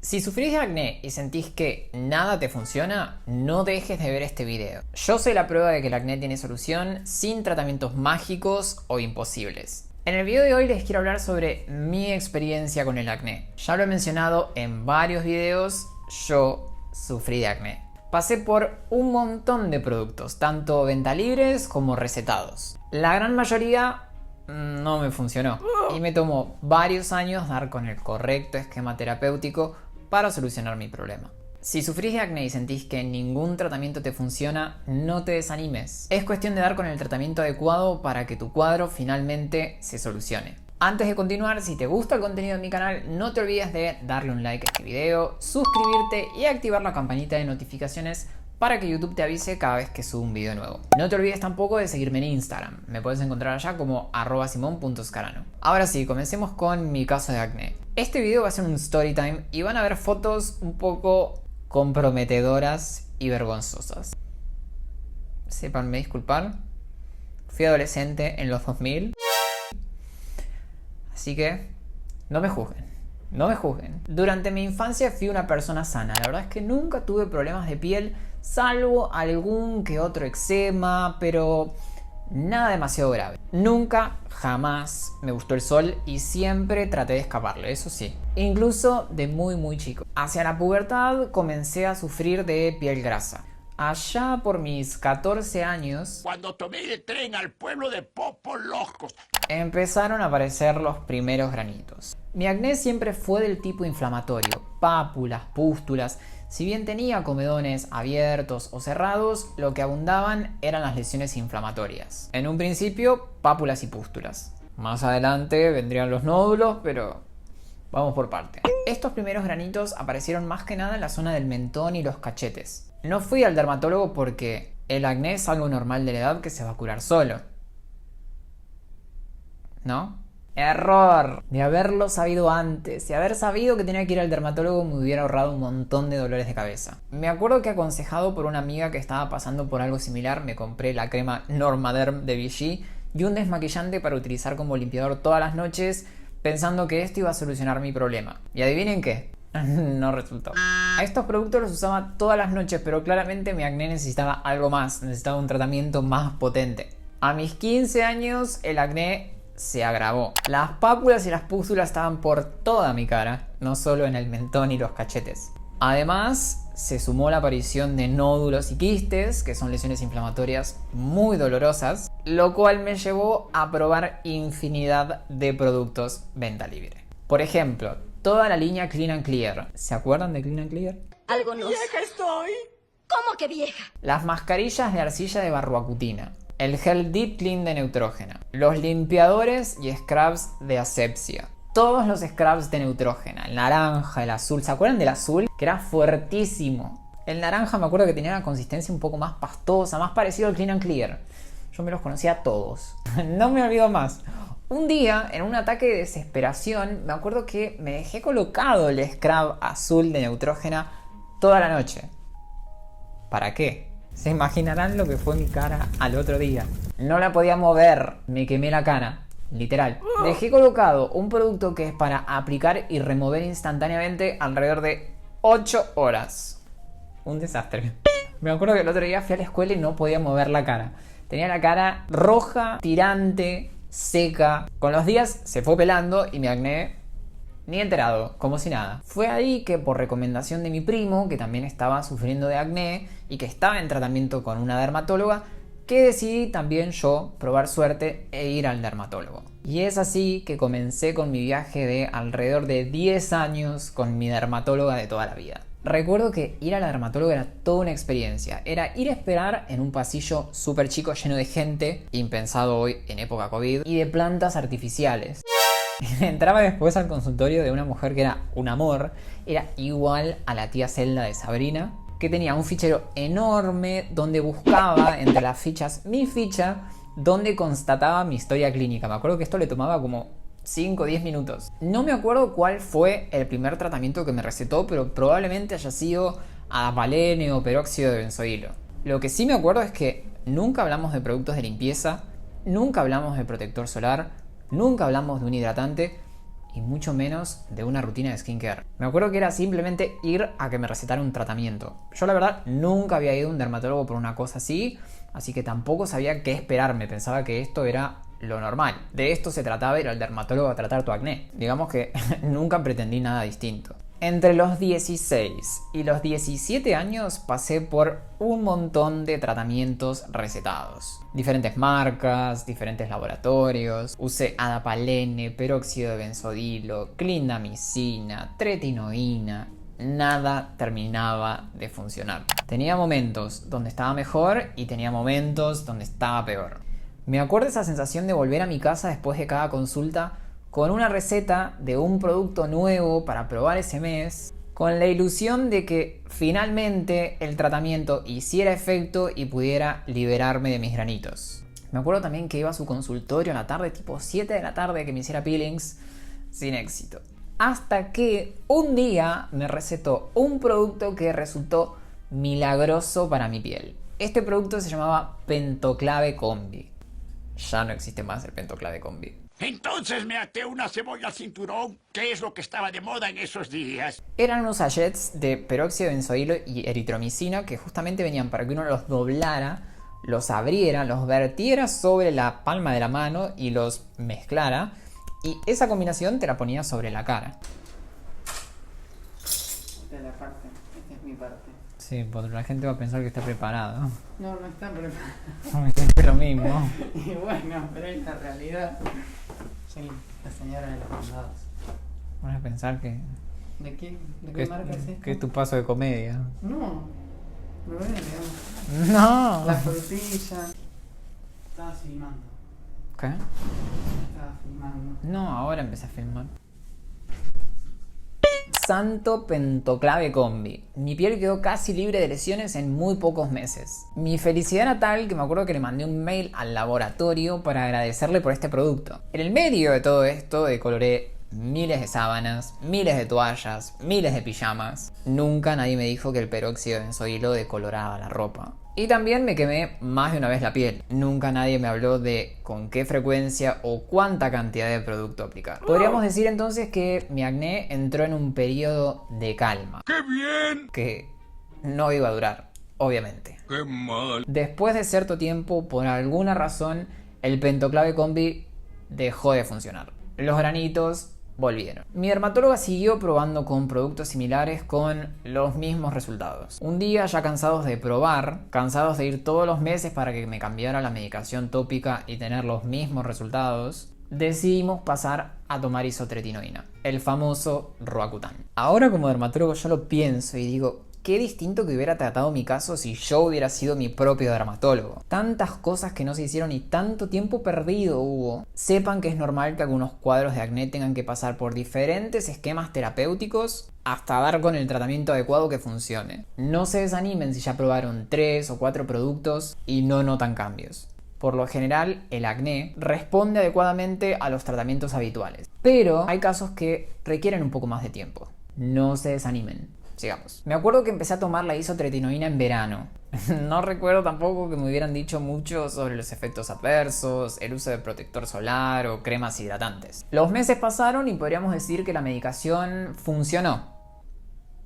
Si sufrís de acné y sentís que nada te funciona, no dejes de ver este video. Yo soy la prueba de que el acné tiene solución sin tratamientos mágicos o imposibles. En el video de hoy les quiero hablar sobre mi experiencia con el acné. Ya lo he mencionado en varios videos, yo sufrí de acné. Pasé por un montón de productos, tanto venta libres como recetados. La gran mayoría no me funcionó y me tomó varios años dar con el correcto esquema terapéutico para solucionar mi problema. Si sufrís de acné y sentís que ningún tratamiento te funciona, no te desanimes. Es cuestión de dar con el tratamiento adecuado para que tu cuadro finalmente se solucione. Antes de continuar, si te gusta el contenido de mi canal, no te olvides de darle un like a este video, suscribirte y activar la campanita de notificaciones para que YouTube te avise cada vez que subo un video nuevo. No te olvides tampoco de seguirme en Instagram. Me puedes encontrar allá como @simon.scarano. Ahora sí, comencemos con mi caso de acné. Este video va a ser un story time y van a ver fotos un poco comprometedoras y vergonzosas. Sépanme disculpar. Fui adolescente en los 2000. Así que no me juzguen. No me juzguen. Durante mi infancia fui una persona sana. La verdad es que nunca tuve problemas de piel, salvo algún que otro eczema, pero nada demasiado grave. Nunca, jamás me gustó el sol y siempre traté de escaparle, eso sí. Incluso de muy chico. Hacia la pubertad comencé a sufrir de piel grasa. Allá por mis 14 años, cuando tomé el tren al pueblo de Popolojos, empezaron a aparecer los primeros granitos. Mi acné siempre fue del tipo inflamatorio, pápulas, pústulas. Si bien tenía comedones abiertos o cerrados, lo que abundaban eran las lesiones inflamatorias. En un principio, pápulas y pústulas. Más adelante vendrían los nódulos, pero vamos por parte. Estos primeros granitos aparecieron más que nada en la zona del mentón y los cachetes. No fui al dermatólogo porque el acné es algo normal de la edad que se va a curar solo. ¿No? Error. De haberlo sabido antes, de haber sabido que tenía que ir al dermatólogo, me hubiera ahorrado un montón de dolores de cabeza. Me acuerdo que, aconsejado por una amiga que estaba pasando por algo similar, me compré la crema Normaderm de Vichy y un desmaquillante para utilizar como limpiador todas las noches, pensando que esto iba a solucionar mi problema. ¿Y adivinen qué? No resultó. A estos productos los usaba todas las noches, pero claramente mi acné necesitaba algo más, necesitaba un tratamiento más potente. A mis 15 años el acné se agravó. Las pápulas y las pústulas estaban por toda mi cara, no solo en el mentón y los cachetes. Además, se sumó la aparición de nódulos y quistes, que son lesiones inflamatorias muy dolorosas, lo cual me llevó a probar infinidad de productos venta libre. Por ejemplo, toda la línea Clean and Clear. ¿Se acuerdan de Clean and Clear? Algo no. ¡vieja estoy! ¿Cómo que vieja? Las mascarillas de arcilla de barroacutina. El gel Deep Clean de Neutrógena. Los limpiadores y scrubs de asepsia. Todos los scrubs de Neutrógena. El naranja, el azul. ¿Se acuerdan del azul? Que era fuertísimo. El naranja me acuerdo que tenía una consistencia un poco más pastosa, más parecido al Clean and Clear. Yo me los conocía todos. No me olvido más. Un día, en un ataque de desesperación, me acuerdo que me dejé colocado el scrub azul de Neutrógena toda la noche. ¿Para qué? Se imaginarán lo que fue mi cara al otro día. No la podía mover, me quemé la cara, literal. Dejé colocado un producto que es para aplicar y remover instantáneamente alrededor de 8 horas. Un desastre. Me acuerdo que el otro día fui a la escuela y no podía mover la cara. Tenía la cara roja, tirante, seca. Con los días se fue pelando y mi acné ni enterado, como si nada. Fue ahí que, por recomendación de mi primo, que también estaba sufriendo de acné y que estaba en tratamiento con una dermatóloga, que decidí también yo probar suerte e ir al dermatólogo. Y es así que comencé con mi viaje de alrededor de 10 años con mi dermatóloga de toda la vida. Recuerdo que ir a la dermatóloga era toda una experiencia. Era ir a esperar en un pasillo súper chico lleno de gente, impensado hoy en época COVID, y de plantas artificiales. Entraba después al consultorio de una mujer que era un amor. Era igual a la tía Zelda de Sabrina, que tenía un fichero enorme donde buscaba entre las fichas mi ficha, donde constataba mi historia clínica. Me acuerdo que esto le tomaba como 5 o 10 minutos. No me acuerdo cuál fue el primer tratamiento que me recetó, pero probablemente haya sido adapalene o peróxido de benzoilo. Lo que sí me acuerdo es que nunca hablamos de productos de limpieza, nunca hablamos de protector solar, nunca hablamos de un hidratante y mucho menos de una rutina de skincare. Me acuerdo que era simplemente ir a que me recetara un tratamiento. Yo la verdad nunca había ido a un dermatólogo por una cosa así que tampoco sabía qué esperarme. Pensaba que esto era lo normal. De esto se trataba, ir al dermatólogo a tratar tu acné. Digamos que nunca pretendí nada distinto. Entre los 16 y los 17 años pasé por un montón de tratamientos recetados. Diferentes marcas, diferentes laboratorios. Usé adapalene, peróxido de benzodilo, clindamicina, tretinoína. Nada terminaba de funcionar. Tenía momentos donde estaba mejor y tenía momentos donde estaba peor. Me acuerdo esa sensación de volver a mi casa después de cada consulta con una receta de un producto nuevo para probar ese mes, con la ilusión de que finalmente el tratamiento hiciera efecto y pudiera liberarme de mis granitos. Me acuerdo también que iba a su consultorio en la tarde, tipo 7 de la tarde, que me hiciera peelings, sin éxito. Hasta que un día me recetó un producto que resultó milagroso para mi piel. Este producto se llamaba Pentoclave Combi. Ya no existe más el Pentoclave Combi. Entonces me até una cebolla al cinturón, que es lo que estaba de moda en esos días. Eran unos sachets de peróxido de benzoilo y eritromicina que justamente venían para que uno los doblara, los abriera, los vertiera sobre la palma de la mano y los mezclara. Y esa combinación te la ponía sobre la cara. Esta es la parte, esta es mi parte. Sí, porque la gente va a pensar que está preparado. No, no está preparado. Siempre lo mismo. Y bueno, pero es la realidad. Soy la señora de los mandados. Van a pensar que ¿De qué marca es esto? que es tu paso de comedia. No, lo ven, digamos. No. La frutilla. Estaba filmando. ¿Qué? Estaba filmando. No, ahora empecé a filmar. Santo Pentoclave Combi. Mi piel quedó casi libre de lesiones en muy pocos meses. Mi felicidad era tal que me acuerdo que le mandé un mail al laboratorio para agradecerle por este producto. En el medio de todo esto decoloré miles de sábanas, miles de toallas, miles de pijamas. Nunca nadie me dijo que el peróxido de benzoilo decoloraba la ropa. Y también me quemé más de una vez la piel. Nunca nadie me habló de con qué frecuencia o cuánta cantidad de producto aplicar. Podríamos decir entonces que mi acné entró en un periodo de calma. ¡Qué bien! Que no iba a durar, obviamente. ¡Qué mal! Después de cierto tiempo, por alguna razón, el Pentoclave Combi dejó de funcionar. Los granitos volvieron. Mi dermatóloga siguió probando con productos similares con los mismos resultados. Un día, ya cansados de probar, cansados de ir todos los meses para que me cambiara la medicación tópica y tener los mismos resultados, decidimos pasar a tomar isotretinoína, el famoso Roacutan. Ahora como dermatólogo yo lo pienso y digo, qué distinto que hubiera tratado mi caso si yo hubiera sido mi propio dermatólogo. Tantas cosas que no se hicieron y tanto tiempo perdido hubo. Sepan que es normal que algunos cuadros de acné tengan que pasar por diferentes esquemas terapéuticos hasta dar con el tratamiento adecuado que funcione. No se desanimen si ya probaron 3 o 4 productos y no notan cambios. Por lo general, el acné responde adecuadamente a los tratamientos habituales. Pero hay casos que requieren un poco más de tiempo. No se desanimen. Sigamos. Me acuerdo que empecé a tomar la isotretinoína en verano. No recuerdo tampoco que me hubieran dicho mucho sobre los efectos adversos, el uso de protector solar o cremas hidratantes. Los meses pasaron y podríamos decir que la medicación funcionó.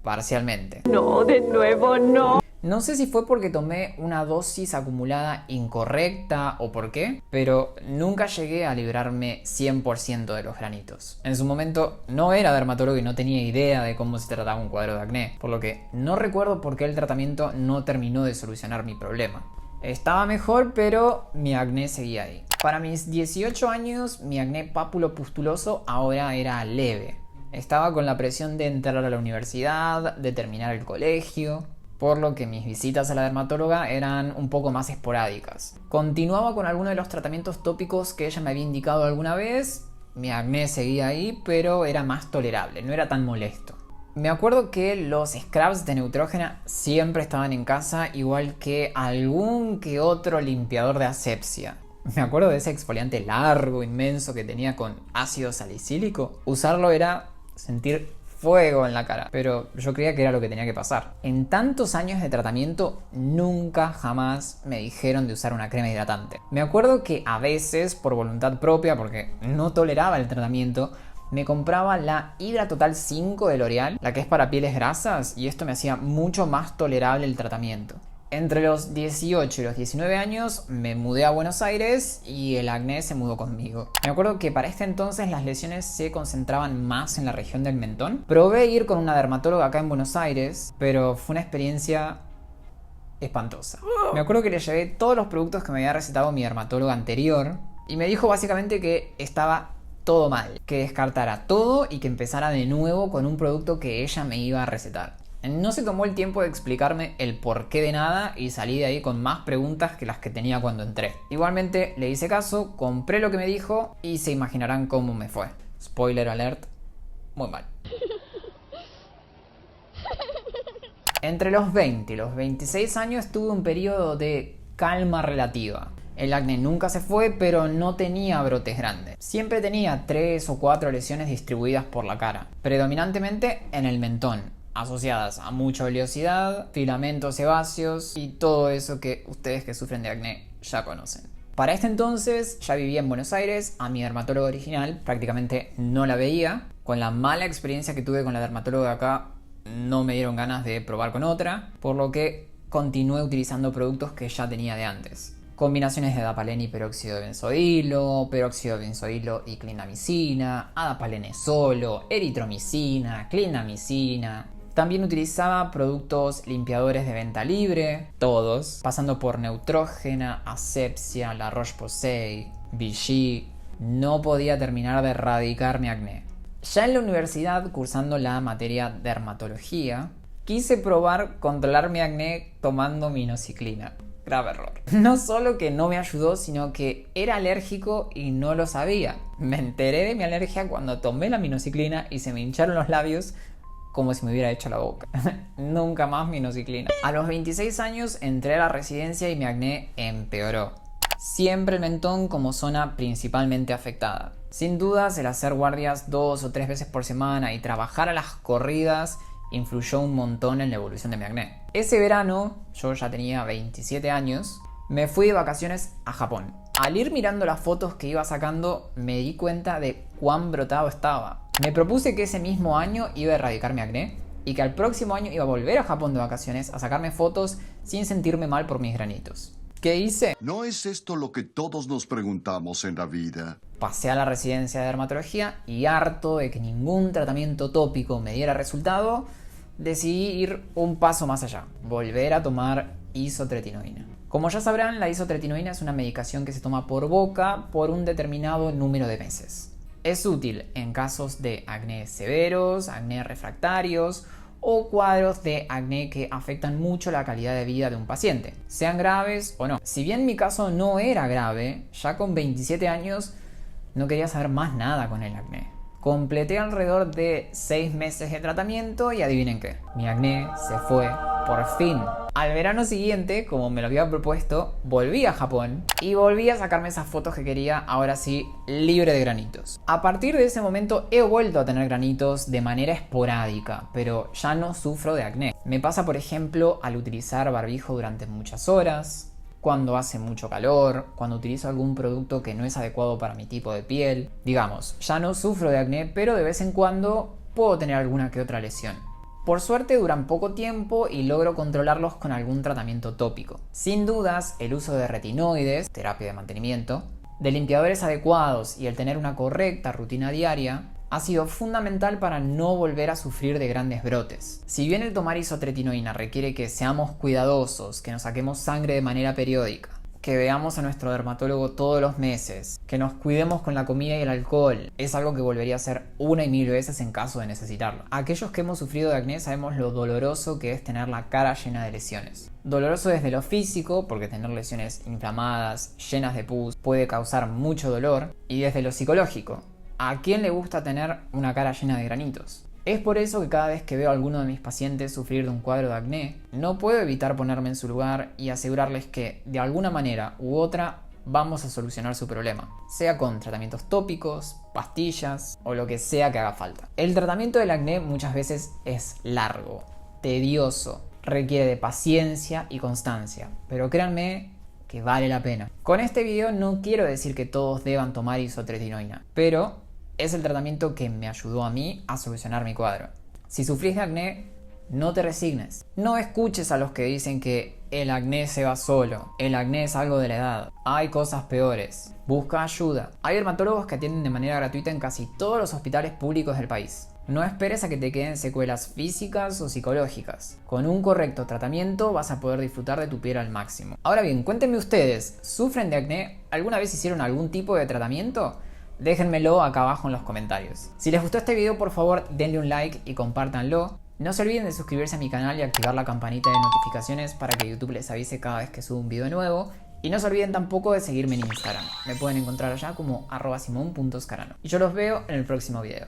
Parcialmente. No, de nuevo no. No sé si fue porque tomé una dosis acumulada incorrecta o por qué, pero nunca llegué a librarme 100% de los granitos. En su momento no era dermatólogo y no tenía idea de cómo se trataba un cuadro de acné, por lo que no recuerdo por qué el tratamiento no terminó de solucionar mi problema. Estaba mejor, pero mi acné seguía ahí. Para mis 18 años, mi acné pápulo-pustuloso ahora era leve. Estaba con la presión de entrar a la universidad, de terminar el colegio, por lo que mis visitas a la dermatóloga eran un poco más esporádicas. Continuaba con alguno de los tratamientos tópicos que ella me había indicado alguna vez, mi acné seguía ahí, pero era más tolerable, no era tan molesto. Me acuerdo que los scrubs de Neutrogena siempre estaban en casa, igual que algún que otro limpiador de asepsia. Me acuerdo de ese exfoliante largo, inmenso que tenía con ácido salicílico. Usarlo era sentir fuego en la cara, pero yo creía que era lo que tenía que pasar. En tantos años de tratamiento, nunca jamás me dijeron de usar una crema hidratante. Me acuerdo que a veces, por voluntad propia, porque no toleraba el tratamiento, me compraba la Hydra Total 5 de L'Oreal, la que es para pieles grasas, y esto me hacía mucho más tolerable el tratamiento. Entre los 18 y los 19 años me mudé a Buenos Aires y el acné se mudó conmigo. Me acuerdo que para este entonces las lesiones se concentraban más en la región del mentón. Probé ir con una dermatóloga acá en Buenos Aires, pero fue una experiencia espantosa. Me acuerdo que le llevé todos los productos que me había recetado mi dermatóloga anterior y me dijo básicamente que estaba todo mal, que descartara todo y que empezara de nuevo con un producto que ella me iba a recetar. No se tomó el tiempo de explicarme el porqué de nada y salí de ahí con más preguntas que las que tenía cuando entré. Igualmente le hice caso, compré lo que me dijo y se imaginarán cómo me fue. Spoiler alert, muy mal. Entre los 20 y los 26 años tuve un periodo de calma relativa. El acné nunca se fue, pero no tenía brotes grandes. Siempre tenía 3 o 4 lesiones distribuidas por la cara, predominantemente en el mentón, asociadas a mucha oleosidad, filamentos sebáceos y todo eso que ustedes que sufren de acné ya conocen. Para este entonces ya vivía en Buenos Aires, a mi dermatóloga original prácticamente no la veía. Con la mala experiencia que tuve con la dermatóloga de acá, no me dieron ganas de probar con otra, por lo que continué utilizando productos que ya tenía de antes. Combinaciones de adapalene y peróxido de benzoilo y clindamicina, adapalene solo, eritromicina, clindamicina. También utilizaba productos limpiadores de venta libre, todos, pasando por Neutrogena, Asepxia, La Roche-Posay, Vichy. No podía terminar de erradicar mi acné. Ya en la universidad, cursando la materia dermatología, quise probar controlar mi acné tomando minoxiclina. Grave error. No solo que no me ayudó, sino que era alérgico y no lo sabía. Me enteré de mi alergia cuando tomé la minoxiclina y se me hincharon los labios como si me hubiera hecho la boca. Nunca más minoxiclina. A los 26 años entré a la residencia y mi acné empeoró. Siempre el mentón como zona principalmente afectada. Sin dudas, el hacer guardias 2 o 3 veces por semana y trabajar a las corridas influyó un montón en la evolución de mi acné. Ese verano, yo ya tenía 27 años, me fui de vacaciones a Japón. Al ir mirando las fotos que iba sacando, me di cuenta de cuán brotado estaba. Me propuse que ese mismo año iba a erradicar mi acné y que al próximo año iba a volver a Japón de vacaciones a sacarme fotos sin sentirme mal por mis granitos. ¿Qué hice? ¿No es esto lo que todos nos preguntamos en la vida? Pasé a la residencia de dermatología y harto de que ningún tratamiento tópico me diera resultado, decidí ir un paso más allá, volver a tomar isotretinoína. Como ya sabrán, la isotretinoína es una medicación que se toma por boca por un determinado número de meses. Es útil en casos de acné severos, acné refractarios o cuadros de acné que afectan mucho la calidad de vida de un paciente, sean graves o no. Si bien mi caso no era grave, ya con 27 años no quería saber más nada con el acné. Completé alrededor de 6 meses de tratamiento y adivinen qué, mi acné se fue por fin. Al verano siguiente, como me lo había propuesto, volví a Japón y volví a sacarme esas fotos que quería, ahora sí, libre de granitos. A partir de ese momento he vuelto a tener granitos de manera esporádica, pero ya no sufro de acné. Me pasa, por ejemplo, al utilizar barbijo durante muchas horas, cuando hace mucho calor, cuando utilizo algún producto que no es adecuado para mi tipo de piel. Digamos, ya no sufro de acné, pero de vez en cuando puedo tener alguna que otra lesión. Por suerte duran poco tiempo y logro controlarlos con algún tratamiento tópico. Sin dudas, el uso de retinoides, terapia de mantenimiento, de limpiadores adecuados y el tener una correcta rutina diaria ha sido fundamental para no volver a sufrir de grandes brotes. Si bien el tomar isotretinoína requiere que seamos cuidadosos, que nos saquemos sangre de manera periódica, que veamos a nuestro dermatólogo todos los meses, que nos cuidemos con la comida y el alcohol, es algo que volvería a hacer 1 y 1000 veces en caso de necesitarlo. Aquellos que hemos sufrido de acné sabemos lo doloroso que es tener la cara llena de lesiones. Doloroso desde lo físico, porque tener lesiones inflamadas, llenas de pus, puede causar mucho dolor, y desde lo psicológico. ¿A quién le gusta tener una cara llena de granitos? Es por eso que cada vez que veo a alguno de mis pacientes sufrir de un cuadro de acné, no puedo evitar ponerme en su lugar y asegurarles que, de alguna manera u otra, vamos a solucionar su problema, sea con tratamientos tópicos, pastillas o lo que sea que haga falta. El tratamiento del acné muchas veces es largo, tedioso, requiere de paciencia y constancia, pero créanme que vale la pena. Con este video no quiero decir que todos deban tomar isotretinoína, pero Es el tratamiento que me ayudó a mí a solucionar mi cuadro. Si sufrís de acné, no te resignes. No escuches a los que dicen que el acné se va solo, el acné es algo de la edad. Hay cosas peores. Busca ayuda. Hay dermatólogos que atienden de manera gratuita en casi todos los hospitales públicos del país. No esperes a que te queden secuelas físicas o psicológicas. Con un correcto tratamiento vas a poder disfrutar de tu piel al máximo. Ahora bien, cuéntenme ustedes, ¿sufren de acné? ¿Alguna vez hicieron algún tipo de tratamiento? Déjenmelo acá abajo en los comentarios. Si les gustó este video, por favor denle un like y compártanlo. No se olviden de suscribirse a mi canal y activar la campanita de notificaciones para que YouTube les avise cada vez que subo un video nuevo. Y no se olviden tampoco de seguirme en Instagram. Me pueden encontrar allá como @simon.scarano. Y yo los veo en el próximo video.